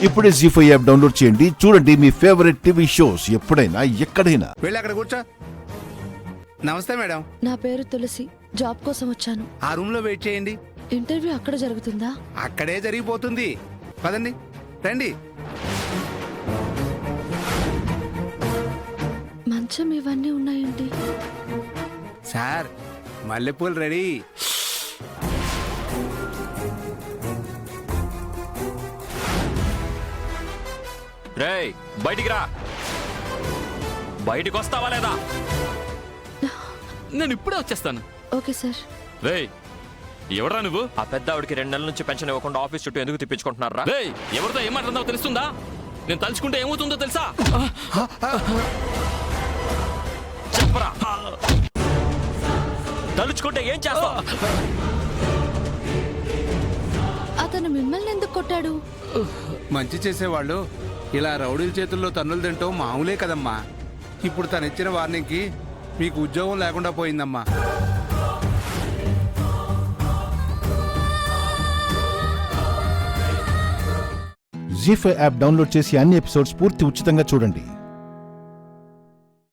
ఇప్పుడే జీ5 app download చేయండి. చూడండి మీ ఫేవరెట్ టీవీ షోస్ ఎప్పుడైనా ఎక్కడైనా. వెళ్ళి అక్కడ కూర్చో. నమస్తే మేడం. నా పేరు తులసి. జాబ్ కోసం వచ్చాను. ఆ రూమ్ లో వెయిట్ చేయండి. ఇంటర్వ్యూ అక్కడ జరుగుతుందా? అక్కడే జరిగిపోతుంది. పదండి, రండి. మంచం ఇవన్నీ ఉన్నాయండి. సార్, మల్లెపూలు రెడీ. రేయ్, బయటికి రా. బయటికి వస్తావా లేదా? నేను ఇప్పుడే వచ్చేస్తాను. Okay sir. రేయ్, ఎవడ్రా నువ్వు? ఆ పెద్ద ఆవిడికి 2 నెలల నుంచి పెన్షన్ ఇవ్వకుండా ఆఫీస్ చుట్టూ ఎందుకు తిప్పించుకుంటున్నారా? రేయ్, ఎవరితో ఏం మాట్లాడుతున్నావో తెలుస్తుందా? నేను తలుచుకుంటే ఏమవుతుందో తెలుసా? చెప్పరా, తలుచుకుంటే ఏం చేస్తావు? అతను మిమ్మల్ని ఎందుకు కొట్టాడు? మంచి చేసేవాళ్ళు ఇలా రౌడీల చేతుల్లో తన్నులు తింటాం మామూలే కదమ్మా. ఇప్పుడు తను ఇచ్చిన వార్నింగ్కి మీకు ఉద్యోగం లేకుండా పోయిందమ్మా. జీ5 యాప్ డౌన్లోడ్ చేసి అన్ని ఎపిసోడ్స్ పూర్తి ఉచితంగా చూడండి.